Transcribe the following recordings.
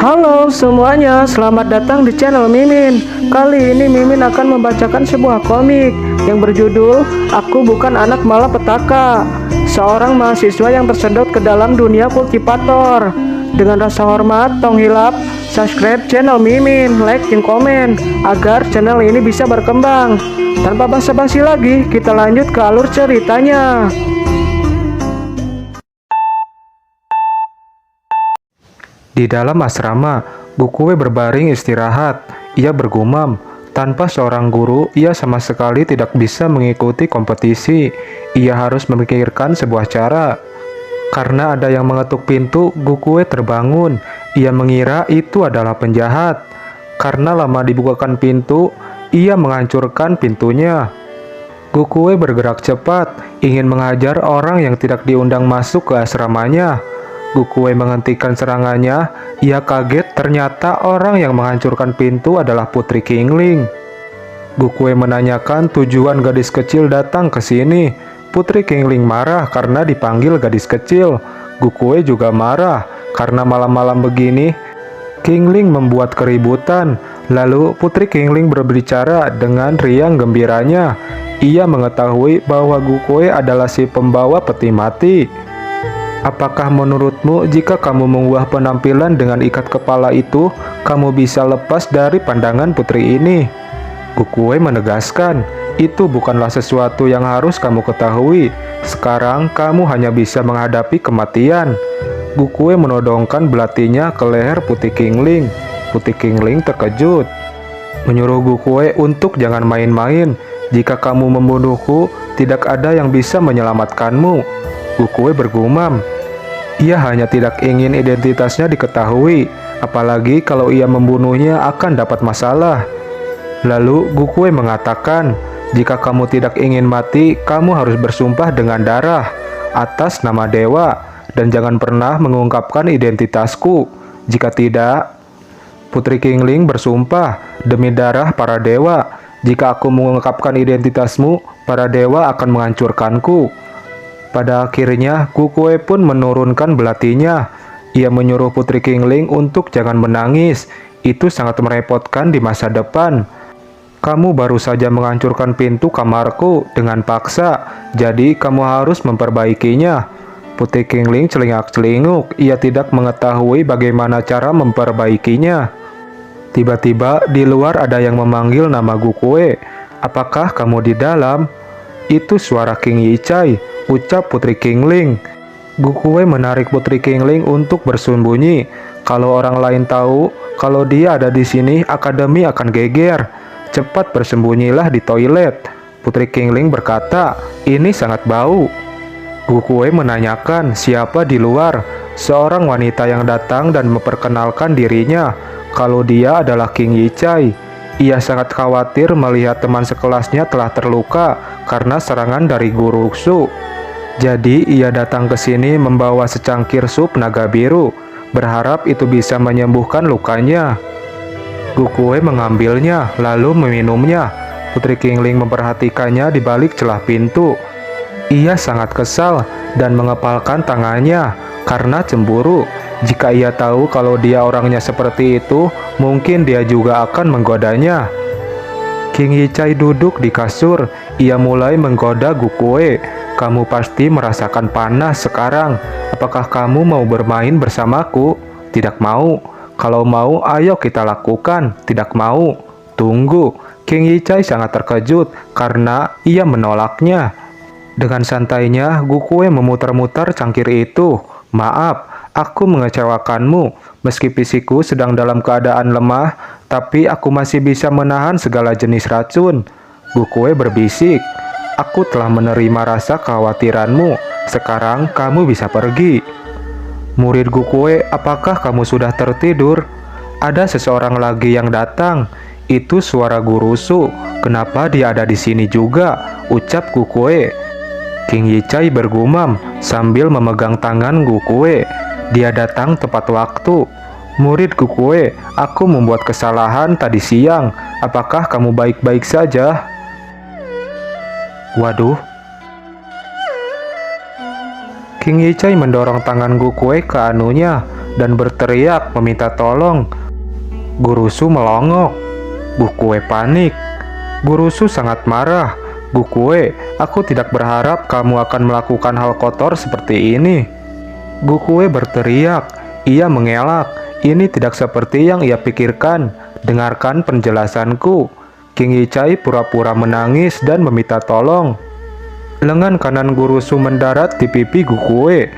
Halo semuanya, selamat datang di channel Mimin. Kali ini Mimin akan membacakan sebuah komik yang berjudul Aku Bukan Anak Malapetaka. Seorang mahasiswa yang tersedot ke dalam dunia kultivator. Dengan rasa hormat, tong hilap, subscribe channel Mimin, like dan komen agar channel ini bisa berkembang. Tanpa basa-basi lagi, kita lanjut ke alur ceritanya. Di dalam asrama, Gukue berbaring istirahat. Ia bergumam, tanpa seorang guru, ia sama sekali tidak bisa mengikuti kompetisi. Ia harus memikirkan sebuah cara. Karena ada yang mengetuk pintu, Gukue terbangun. Ia mengira itu adalah penjahat. Karena lama dibukakan pintu, ia menghancurkan pintunya. Gukue bergerak cepat, ingin menghajar orang yang tidak diundang masuk ke asramanya. Gukue menghentikan serangannya. Ia kaget ternyata orang yang menghancurkan pintu adalah Putri Kingling. Gukue menanyakan tujuan gadis kecil datang ke sini. Putri Kingling marah karena dipanggil gadis kecil. Gukue juga marah karena malam-malam begini Kingling membuat keributan. Lalu Putri Kingling berbicara dengan riang gembiranya. Ia mengetahui bahwa Gukue adalah si pembawa peti mati. Apakah menurutmu jika kamu mengubah penampilan dengan ikat kepala itu, kamu bisa lepas dari pandangan putri ini? Gukue menegaskan, itu bukanlah sesuatu yang harus kamu ketahui. Sekarang kamu hanya bisa menghadapi kematian. Gukue menodongkan belatinya ke leher Putri Kingling. Putri Kingling terkejut, menyuruh Gukue untuk jangan main-main. Jika kamu membunuhku, tidak ada yang bisa menyelamatkanmu. Gukue bergumam. Ia hanya tidak ingin identitasnya diketahui, apalagi kalau ia membunuhnya akan dapat masalah. Lalu Gukue mengatakan, jika kamu tidak ingin mati, kamu harus bersumpah dengan darah atas nama dewa, dan jangan pernah mengungkapkan identitasku. Jika tidak, Putri Kingling bersumpah demi darah para dewa, jika aku mengungkapkan identitasmu, para dewa akan menghancurkanku. Pada akhirnya, Gukue pun menurunkan belatinya. Ia menyuruh Putri Kingling untuk jangan menangis. Itu sangat merepotkan di masa depan. Kamu baru saja menghancurkan pintu kamarku dengan paksa, jadi kamu harus memperbaikinya. Putri Kingling celingak-celinguk. Ia tidak mengetahui bagaimana cara memperbaikinya. Tiba-tiba di luar ada yang memanggil nama Gukue. Apakah kamu di dalam? Itu suara King Yichai, ucap Putri Kingling. Gukue menarik Putri Kingling untuk bersembunyi. Kalau orang lain tahu kalau dia ada di sini, akademi akan geger. Cepat bersembunyilah di toilet. Putri Kingling berkata, ini sangat bau. Gukue menanyakan siapa di luar. Seorang wanita yang datang dan memperkenalkan dirinya kalau dia adalah King Yichai. Ia sangat khawatir melihat teman sekelasnya telah terluka karena serangan dari guru Su. Jadi ia datang ke sini membawa secangkir sup naga biru, berharap itu bisa menyembuhkan lukanya. Gukue mengambilnya lalu meminumnya. Putri Kingling memperhatikannya di balik celah pintu. Ia sangat kesal dan mengepalkan tangannya karena cemburu. Jika ia tahu kalau dia orangnya seperti itu, mungkin dia juga akan menggodanya. King Yichai duduk di kasur. Ia mulai menggoda Gukue. Kamu pasti merasakan panas sekarang. Apakah kamu mau bermain bersamaku? Tidak mau. Kalau mau, ayo kita lakukan. Tidak mau. Tunggu. King Yichai sangat terkejut karena ia menolaknya. Dengan santainya, Gukue memutar-mutar cangkir itu. Maaf, aku mengecewakanmu. Meski fisikku sedang dalam keadaan lemah, tapi aku masih bisa menahan segala jenis racun. Gukue berbisik, aku telah menerima rasa kekhawatiranmu. Sekarang kamu bisa pergi. Murid Gukue, apakah kamu sudah tertidur? Ada seseorang lagi yang datang. Itu suara Guru Su. Kenapa dia ada di sini juga? Ucap Gukue. King Yichai bergumam sambil memegang tangan Gukue. Dia datang tepat waktu. Murid Gukue, aku membuat kesalahan tadi siang. Apakah kamu baik-baik saja? Waduh. King Yichai mendorong tangan Gukue ke anunya. dan berteriak meminta tolong. Guru Su melongok. Gukue panik. Guru Su sangat marah. Gukue, aku tidak berharap kamu akan melakukan hal kotor seperti ini. Gukue berteriak. Ia mengelak. Ini tidak seperti yang ia pikirkan. Dengarkan penjelasanku. King Yichai pura-pura menangis dan meminta tolong. Lengan kanan Guru Su mendarat di pipi Gukue.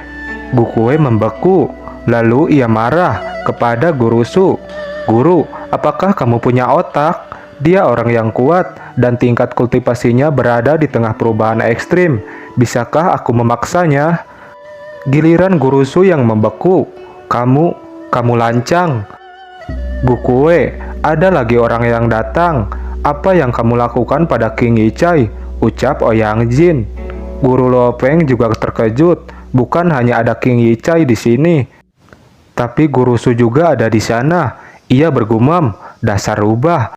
Gukue membeku. Lalu ia marah kepada Guru Su. Guru, apakah kamu punya otak? Dia orang yang kuat dan tingkat kultivasinya berada di tengah perubahan ekstrim. Bisakah aku memaksanya? Giliran Guru Su yang membeku. Kamu lancang. Gukue, ada lagi orang yang datang. Apa yang kamu lakukan pada King Yichai? Ucap Ouyang Jin. Guru Luo Feng juga terkejut. Bukan hanya ada King Yichai di sini, tapi Guru Su juga ada di sana. Ia bergumam, dasar rubah.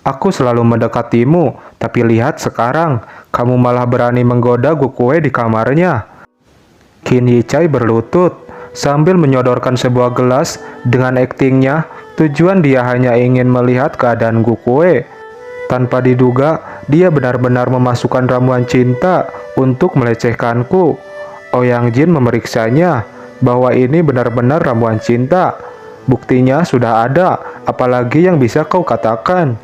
Aku selalu mendekatimu, tapi lihat sekarang, kamu malah berani menggoda Gukue di kamarnya. King Yichai berlutut, sambil menyodorkan sebuah gelas dengan aktingnya. Tujuan dia hanya ingin melihat keadaan Gukue. Tanpa diduga, dia benar-benar memasukkan ramuan cinta untuk melecehkanku. Ouyang Jin memeriksanya, bahwa ini benar-benar ramuan cinta. Buktinya sudah ada, apalagi yang bisa kau katakan?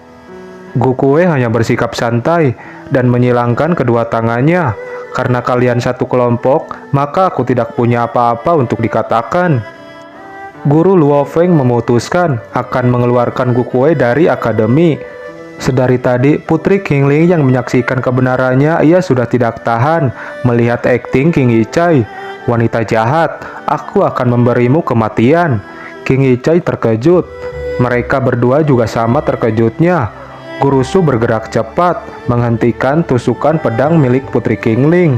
Gukue hanya bersikap santai dan menyilangkan kedua tangannya. Karena kalian satu kelompok, maka aku tidak punya apa-apa untuk dikatakan. Guru Luo Feng memutuskan akan mengeluarkan Gukue dari akademi. Sedari tadi, Putri Qingling yang menyaksikan kebenarannya, ia sudah tidak tahan melihat akting King Yichai. Wanita jahat, aku akan memberimu kematian. King Yichai terkejut. Mereka berdua juga sama terkejutnya. Guru Su bergerak cepat, menghentikan tusukan pedang milik Putri Qingling,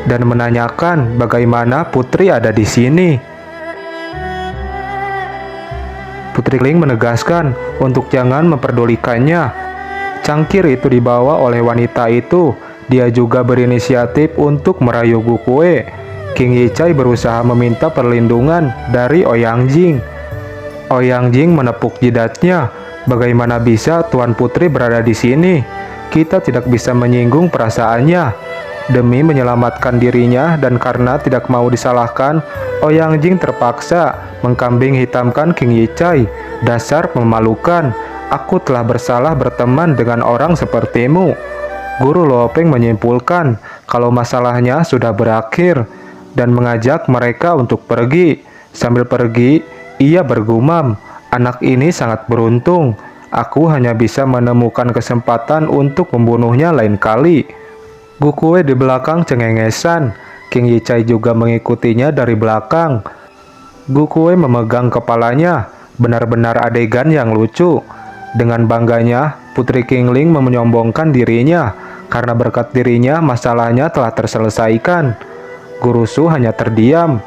dan menanyakan bagaimana Putri ada di sini. Putri Qingling menegaskan untuk jangan memperdulikannya. Cangkir itu dibawa oleh wanita itu. Dia juga berinisiatif untuk merayu Gukue. King Yichai berusaha meminta perlindungan dari Ouyang Jin. Ouyang Jin menepuk jidatnya. Bagaimana bisa Tuan Putri berada di sini? Kita tidak bisa menyinggung perasaannya. Demi menyelamatkan dirinya dan karena tidak mau disalahkan, Ouyang Jin terpaksa mengkambing hitamkan King Yichai. Dasar memalukan. Aku telah bersalah berteman dengan orang sepertimu. Guru Luo Feng menyimpulkan kalau masalahnya sudah berakhir dan mengajak mereka untuk pergi. Sambil pergi, ia bergumam, anak ini sangat beruntung. Aku hanya bisa menemukan kesempatan untuk membunuhnya lain kali. Gukue di belakang cengengesan. King Yichai juga mengikutinya dari belakang. Gukue memegang kepalanya. Benar-benar adegan yang lucu. Dengan bangganya, Putri Qingling menyombongkan dirinya. Karena berkat dirinya, masalahnya telah terselesaikan. Guru Su hanya terdiam.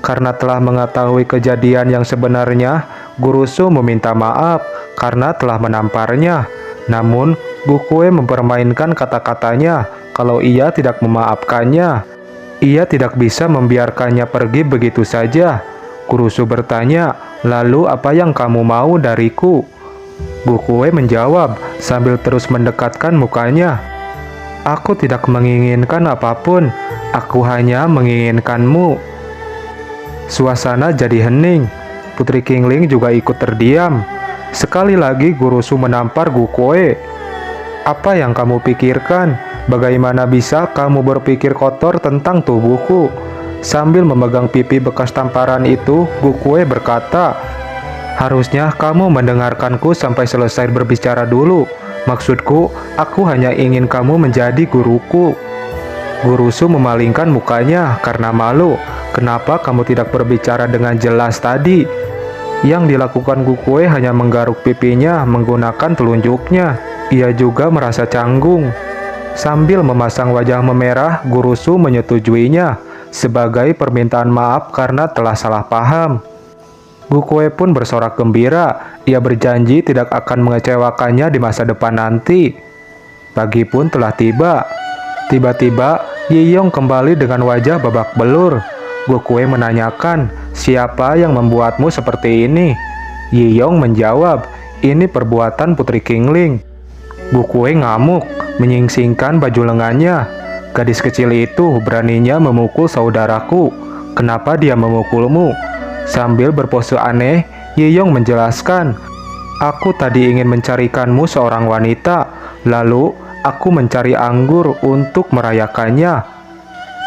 Karena telah mengetahui kejadian yang sebenarnya, Guru Su meminta maaf karena telah menamparnya. Namun, Gukue mempermainkan kata-katanya kalau ia tidak memaafkannya. Ia tidak bisa membiarkannya pergi begitu saja. Guru Su bertanya, lalu apa yang kamu mau dariku? Gukue menjawab sambil terus mendekatkan mukanya. Aku tidak menginginkan apapun, aku hanya menginginkanmu. Suasana jadi hening. Putri Qingling juga ikut terdiam. Sekali lagi Guru Su menampar Gukue. Apa yang kamu pikirkan? Bagaimana bisa kamu berpikir kotor tentang tubuhku? Sambil memegang pipi bekas tamparan itu, Gukue berkata, harusnya kamu mendengarkanku sampai selesai berbicara dulu. Maksudku, aku hanya ingin kamu menjadi guruku. Guru Su memalingkan mukanya karena malu. Kenapa kamu tidak berbicara dengan jelas tadi? Yang dilakukan Gukue hanya menggaruk pipinya menggunakan telunjuknya. Ia juga merasa canggung. Sambil memasang wajah memerah, Guru Su menyetujuinya sebagai permintaan maaf karena telah salah paham. Gukue pun bersorak gembira. Ia berjanji tidak akan mengecewakannya di masa depan nanti. Pagi pun telah tiba. Tiba-tiba, Yi Yong kembali dengan wajah babak belur. Gokue menanyakan, siapa yang membuatmu seperti ini? Yiyong menjawab, ini perbuatan Putri Qingling. Gokue ngamuk, menyingsingkan baju lengannya. Gadis kecil itu beraninya memukul saudaraku. Kenapa dia memukulmu? Sambil berpose aneh, Yiyong menjelaskan, aku tadi ingin mencarikanmu seorang wanita, lalu aku mencari anggur untuk merayakannya.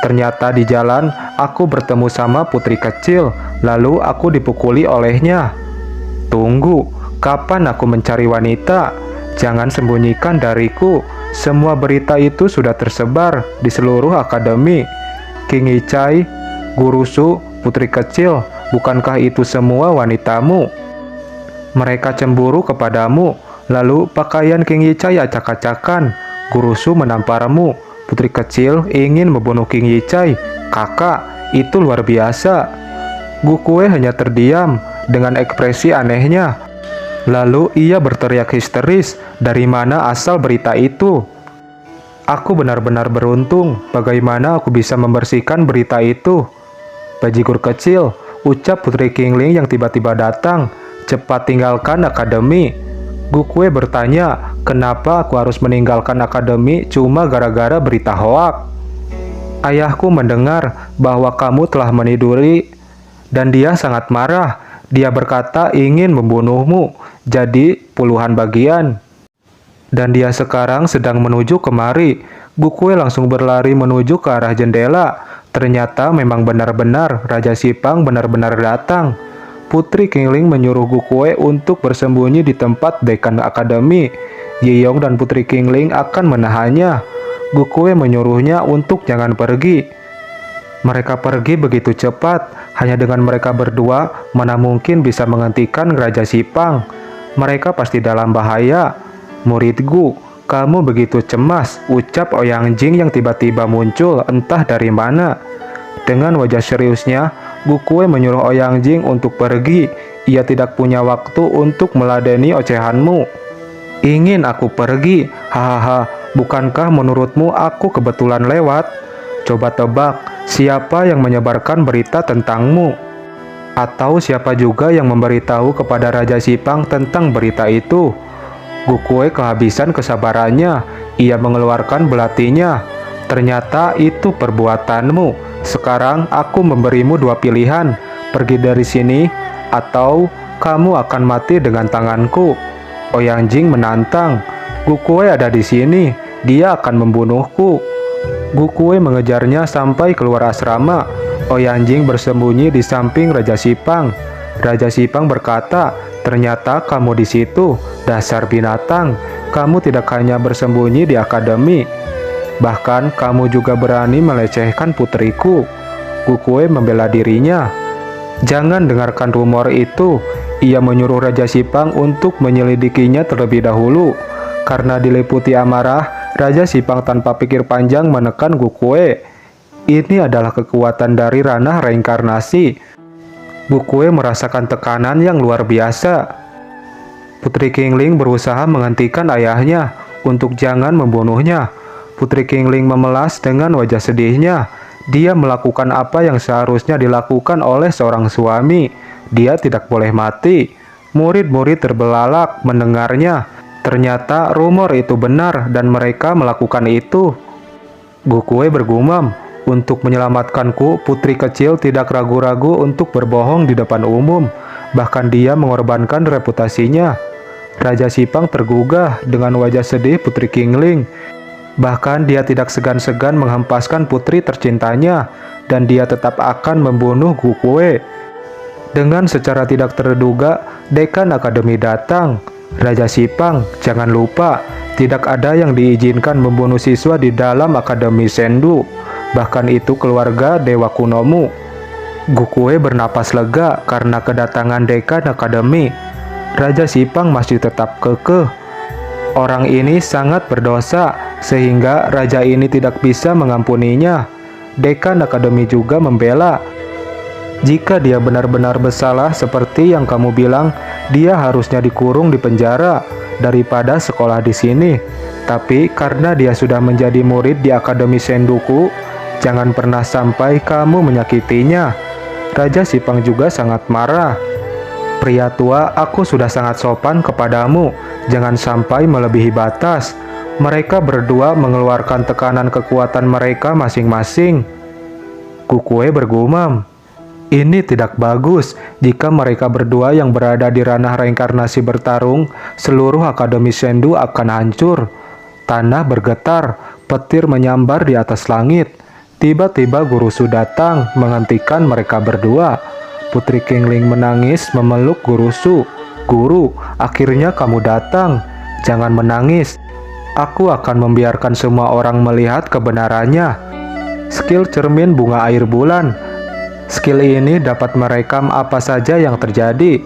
Ternyata di jalan, aku bertemu sama putri kecil, lalu aku dipukuli olehnya. Tunggu, kapan aku mencari wanita? Jangan sembunyikan dariku. Semua berita itu sudah tersebar di seluruh akademi. King Yichai, Guru Su, putri kecil, bukankah itu semua wanitamu? Mereka cemburu kepadamu, lalu pakaian King Yichai acak-acakan. Guru Su menamparmu. Putri kecil ingin membunuh King Yichai. Kakak, itu luar biasa. Gokue hanya terdiam dengan ekspresi anehnya. Lalu ia berteriak histeris, dari mana asal berita itu? Aku benar-benar beruntung, bagaimana aku bisa membersihkan berita itu? Bajigur kecil, ucap Putri Qingling yang tiba-tiba datang, cepat tinggalkan akademi. Gokue bertanya, kenapa aku harus meninggalkan akademi cuma gara-gara berita hoak? Ayahku mendengar bahwa kamu telah meniduri, dan dia sangat marah. Dia berkata ingin membunuhmu, jadi puluhan bagian. Dan dia sekarang sedang menuju kemari. Gokue langsung berlari menuju ke arah jendela. Ternyata memang benar-benar Raja Sipang benar-benar datang. Putri Qingling menyuruh Gokue untuk bersembunyi di tempat dekan akademi. Yiyong dan Putri Qingling akan menahannya. Gokue menyuruhnya untuk jangan pergi. Mereka pergi begitu cepat, hanya dengan mereka berdua, mana mungkin bisa menghentikan Raja Sipang. Mereka pasti dalam bahaya. Muridku, kamu begitu cemas, ucap Ouyang Jing yang tiba-tiba muncul entah dari mana. Dengan wajah seriusnya, Gokue menyuruh Ouyang Jing untuk pergi. Ia tidak punya waktu untuk meladeni ocehanmu. Ingin aku pergi? Hahaha, bukankah menurutmu aku kebetulan lewat? Coba tebak, siapa yang menyebarkan berita tentangmu? Atau siapa juga yang memberitahu kepada Raja Sipang tentang berita itu? Gokue kehabisan kesabarannya. Ia mengeluarkan belatinya. Ternyata itu perbuatanmu. Sekarang aku memberimu dua pilihan. Pergi dari sini, atau kamu akan mati dengan tanganku. Ouyang Jing menantang. Gokue ada di sini. Dia akan membunuhku. Gokue mengejarnya sampai keluar asrama. Ouyang Jing bersembunyi di samping Raja Sipang. Raja Sipang berkata, ternyata kamu di situ, dasar binatang. Kamu tidak hanya bersembunyi di akademi, bahkan kamu juga berani melecehkan putriku. Gokue membela dirinya. Jangan dengarkan rumor itu. Ia menyuruh Raja Sipang untuk menyelidikinya terlebih dahulu. Karena diliputi amarah, Raja Sipang tanpa pikir panjang menekan Gokue. Ini adalah kekuatan dari ranah reinkarnasi. Gokue merasakan tekanan yang luar biasa. Putri Qingling berusaha menghentikan ayahnya untuk jangan membunuhnya. Putri Qingling memelas dengan wajah sedihnya. Dia melakukan apa yang seharusnya dilakukan oleh seorang suami. Dia tidak boleh mati. Murid-murid terbelalak mendengarnya. Ternyata rumor itu benar dan mereka melakukan itu. Gokue bergumam, untuk menyelamatkanku, putri kecil tidak ragu-ragu untuk berbohong di depan umum. Bahkan dia mengorbankan reputasinya. Raja Sipang tergugah dengan wajah sedih Putri Qingling. Bahkan dia tidak segan-segan menghempaskan putri tercintanya, dan dia tetap akan membunuh Gokue. Dengan secara tidak terduga, dekan akademi datang. Raja Sipang, jangan lupa, tidak ada yang diizinkan membunuh siswa di dalam akademi Sendu. Bahkan itu keluarga Dewa Kunomu. Gokue bernapas lega karena kedatangan dekan akademi. Raja Sipang masih tetap kekeh. Orang ini sangat berdosa, sehingga raja ini tidak bisa mengampuninya. Dekan akademi juga membela. Jika dia benar-benar bersalah seperti yang kamu bilang, dia harusnya dikurung di penjara daripada sekolah di sini. Tapi karena dia sudah menjadi murid di Akademi Sendoku, Jangan pernah sampai kamu menyakitinya. Raja Sipang juga sangat marah. Pria tua, aku sudah sangat sopan kepadamu. Jangan sampai melebihi batas. Mereka berdua mengeluarkan tekanan kekuatan mereka masing-masing. Kukue bergumam. Ini tidak bagus. Jika mereka berdua yang berada di ranah reinkarnasi bertarung, seluruh Akademi Sendu akan hancur. Tanah bergetar, petir menyambar di atas langit. Tiba-tiba Guru Su datang menghentikan mereka berdua. Putri Kingling menangis memeluk Guru Su. Guru, akhirnya kamu datang. Jangan menangis. Aku akan membiarkan semua orang melihat kebenarannya. Skill cermin bunga air bulan. Skill ini dapat merekam apa saja yang terjadi.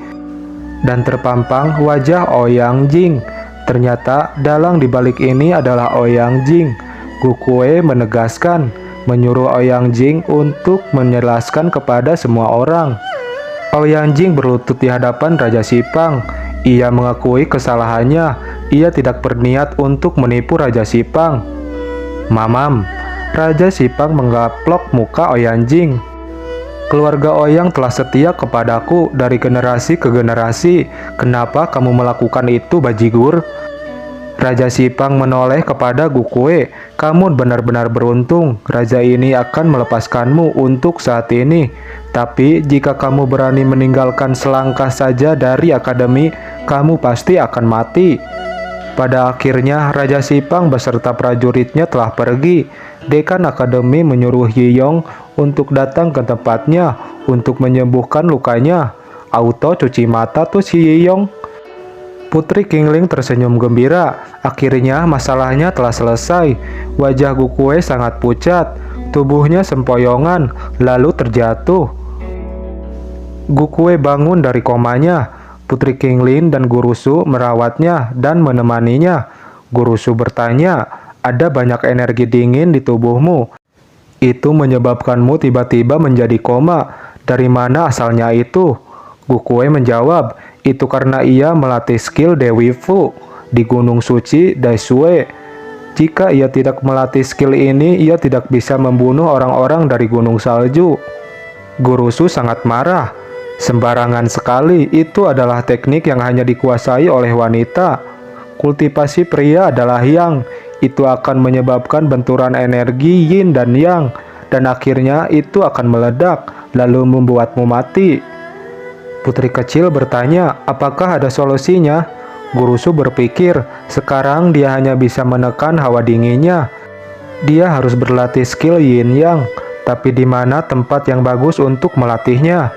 Dan terpampang wajah Ouyang Jing. Ternyata dalang dibalik ini adalah Ouyang Jing. Gukue menegaskan, menyuruh Ouyang Jing untuk menjelaskan kepada semua orang. Ouyang Jing berlutut di hadapan Raja Sipang. Ia mengakui kesalahannya. Ia tidak berniat untuk menipu Raja Sipang. Mamam, Raja Sipang menggaplok muka Ouyang Jing. Keluarga Ouyang telah setia kepadaku dari generasi ke generasi. Kenapa kamu melakukan itu, bajigur? Raja Sipang menoleh kepada Gukue. Kamu benar-benar beruntung. Raja ini akan melepaskanmu untuk saat ini. Tapi jika kamu berani meninggalkan selangkah saja dari akademi, kamu pasti akan mati. Pada akhirnya, Raja Sipang beserta prajuritnya telah pergi. Dekan Akademi menyuruh Yiyong untuk datang ke tempatnya untuk menyembuhkan lukanya. Auto cuci mata tuh si Yiyong. Putri Kingling tersenyum gembira. Akhirnya masalahnya telah selesai. Wajah Gukue sangat pucat. Tubuhnya sempoyongan, lalu terjatuh. Gukue bangun dari komanya. Putri Kingling dan Guru Su merawatnya dan menemaninya. Guru Su bertanya, ada banyak energi dingin di tubuhmu. Itu menyebabkanmu tiba-tiba menjadi koma. Dari mana asalnya itu? Gukue menjawab, itu karena ia melatih skill Dewi Fu di Gunung Suci Daisue. Jika ia tidak melatih skill ini, ia tidak bisa membunuh orang-orang dari Gunung Salju. Guru Su sangat marah. Sembarangan sekali, itu adalah teknik yang hanya dikuasai oleh wanita. Kultivasi pria adalah yang, itu akan menyebabkan benturan energi yin dan yang, dan akhirnya itu akan meledak, lalu membuatmu mati. Putri kecil bertanya, apakah ada solusinya? Guru Su berpikir, sekarang dia hanya bisa menekan hawa dinginnya. Dia harus berlatih skill yin yang, tapi di mana tempat yang bagus untuk melatihnya?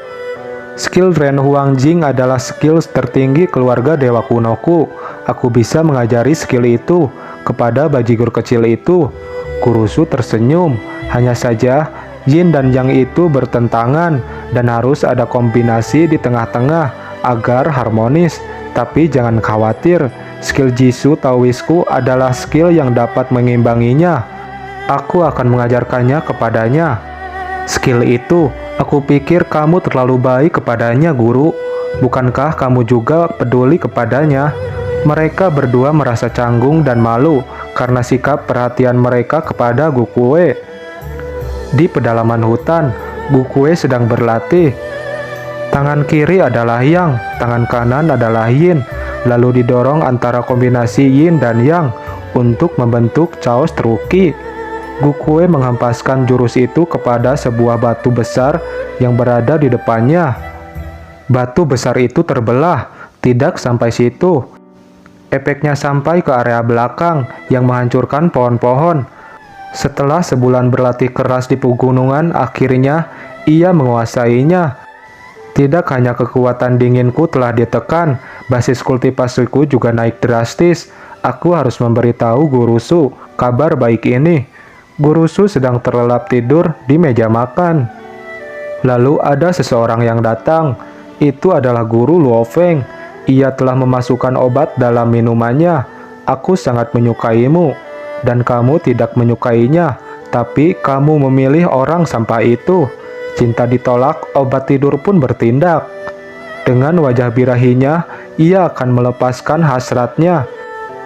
Skill Ren Huang Jing adalah skill tertinggi keluarga Dewa Kunoku. Aku bisa mengajari skill itu kepada bajigur kecil itu. Guru Su tersenyum. Hanya saja, Yin dan Yang itu bertentangan dan harus ada kombinasi di tengah-tengah agar harmonis. Tapi jangan khawatir, skill Jisoo Taoisku adalah skill yang dapat mengimbanginya. Aku akan mengajarkannya kepadanya. Skill itu, aku pikir kamu terlalu baik kepadanya, Guru. Bukankah kamu juga peduli kepadanya? Mereka berdua merasa canggung dan malu karena sikap perhatian mereka kepada Gukue. Di pedalaman hutan, Gukue sedang berlatih. Tangan kiri adalah Yang, tangan kanan adalah Yin, lalu didorong antara kombinasi Yin dan Yang untuk membentuk Chaos Truki. Gukue menghempaskan jurus itu kepada sebuah batu besar yang berada di depannya. Batu besar itu terbelah, tidak sampai situ. Efeknya sampai ke area belakang yang menghancurkan pohon-pohon. Setelah sebulan berlatih keras di pegunungan, akhirnya ia menguasainya. Tidak hanya kekuatan dinginku telah ditekan, basis kultivasiku juga naik drastis. Aku harus memberitahu Guru Su kabar baik ini. Guru Su sedang terlelap tidur di meja makan. Lalu ada seseorang yang datang. Itu adalah Guru Luo Feng. Ia telah memasukkan obat dalam minumannya. Aku sangat menyukaimu, dan kamu tidak menyukainya. Tapi kamu memilih orang sampah itu. Cinta ditolak, obat tidur pun bertindak. Dengan wajah birahinya, ia akan melepaskan hasratnya.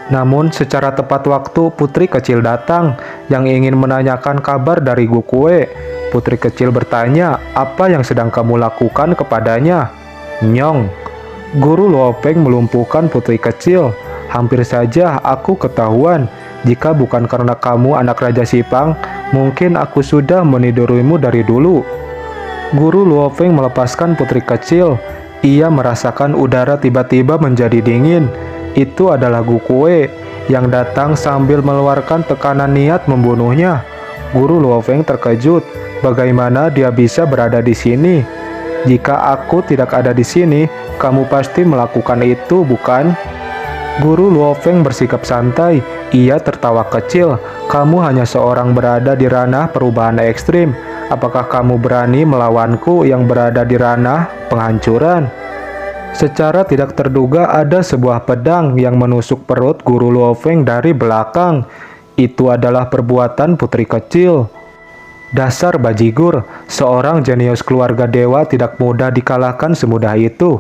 Namun secara tepat waktu putri kecil datang yang ingin menanyakan kabar dari Gukue. Putri kecil bertanya, apa yang sedang kamu lakukan kepadanya? Nyong. Guru Luopeng melumpuhkan putri kecil. Hampir saja aku ketahuan. Jika bukan karena kamu anak Raja Sipang, mungkin aku sudah menidurimu dari dulu. Guru Luopeng melepaskan putri kecil. Ia merasakan udara tiba-tiba menjadi dingin. Itu adalah Gukue yang datang sambil mengeluarkan tekanan niat membunuhnya. Guru Luopeng terkejut. Bagaimana dia bisa berada di sini? Jika aku tidak ada di sini, kamu pasti melakukan itu, bukan? Guru Luopeng bersikap santai. Ia tertawa kecil. Kamu hanya seorang berada di ranah perubahan ekstrim. Apakah kamu berani melawanku yang berada di ranah penghancuran? Secara tidak terduga ada sebuah pedang yang menusuk perut Guru Luopeng dari belakang. Itu adalah perbuatan putri kecil. Dasar bajigur, seorang jenius keluarga dewa tidak mudah dikalahkan semudah itu.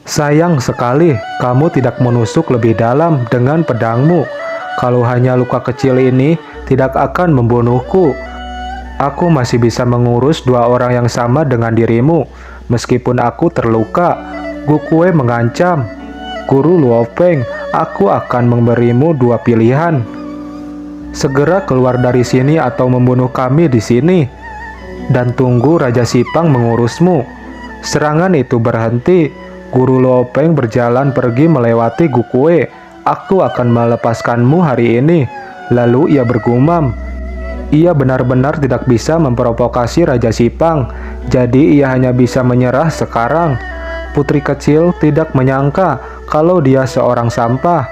Sayang sekali, kamu tidak menusuk lebih dalam dengan pedangmu. Kalau hanya luka kecil ini, tidak akan membunuhku. Aku masih bisa mengurus dua orang yang sama dengan dirimu, meskipun aku terluka. Gukue mengancam. Guru Luopeng, aku akan memberimu dua pilihan. Segera keluar dari sini atau membunuh kami di sini. Dan tunggu Raja Sipang mengurusmu. Serangan itu berhenti. Guru Luopeng berjalan pergi melewati Gukue. Aku akan melepaskanmu hari ini. Lalu ia bergumam. Ia benar-benar tidak bisa memprovokasi Raja Sipang. Jadi ia hanya bisa menyerah sekarang. Putri kecil tidak menyangka kalau dia seorang sampah.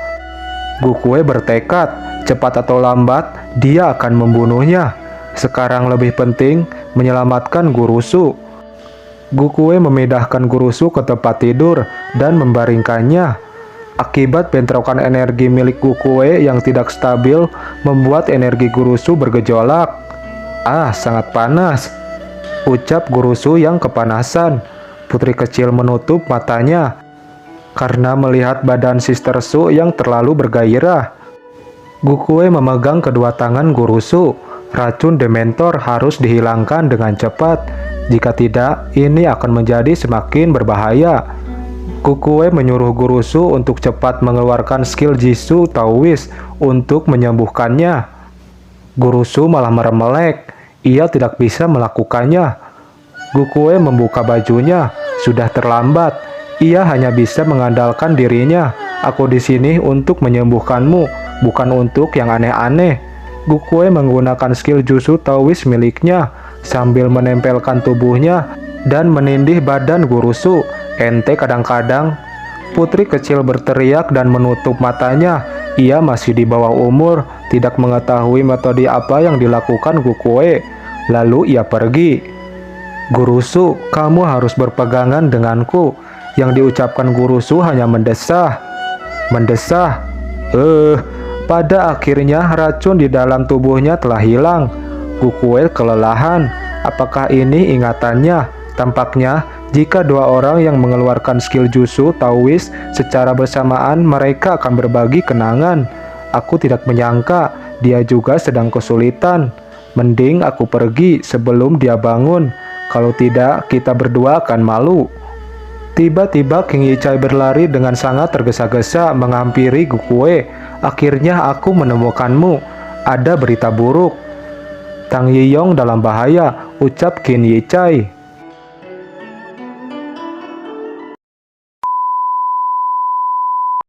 Gukue bertekad, cepat atau lambat, dia akan membunuhnya. Sekarang lebih penting menyelamatkan Gurusu. Gukue memindahkan Gurusu ke tempat tidur dan membaringkannya. Akibat bentrokan energi milik Gukue yang tidak stabil, membuat energi Gurusu bergejolak. Ah, sangat panas, ucap Gurusu yang kepanasan. Putri kecil menutup matanya karena melihat badan Sister Su yang terlalu bergairah. Gukue memegang kedua tangan Gurusu. Racun dementor harus dihilangkan dengan cepat. Jika tidak, ini akan menjadi semakin berbahaya. Gukue menyuruh Gurusu untuk cepat mengeluarkan skill Jitsu Taoist untuk menyembuhkannya. Gurusu malah meremelek. Ia tidak bisa melakukannya. Gukue membuka bajunya. Sudah terlambat. Ia hanya bisa mengandalkan dirinya. Aku di sini untuk menyembuhkanmu, bukan untuk yang aneh-aneh. Gukue menggunakan skill Jutsu Taoist miliknya sambil menempelkan tubuhnya dan menindih badan Gurusu. Ente kadang-kadang. Putri kecil berteriak dan menutup matanya. Ia masih di bawah umur, tidak mengetahui metode apa yang dilakukan Gukue. Lalu ia pergi. Gurusu, kamu harus berpegangan denganku. Yang diucapkan Gurusu hanya mendesah. Mendesah. Pada akhirnya racun di dalam tubuhnya telah hilang. Gukue kelelahan. Apakah ini ingatannya? Tampaknya jika dua orang yang mengeluarkan skill Jutsu Taoist secara bersamaan, mereka akan berbagi kenangan. Aku tidak menyangka dia juga sedang kesulitan. Mending aku pergi sebelum dia bangun. Kalau tidak, kita berdua akan malu. Tiba-tiba King Yichai berlari dengan sangat tergesa-gesa menghampiri Gukue. Akhirnya aku menemukanmu. Ada berita buruk. Tang Yiyong dalam bahaya, ucap King Yichai.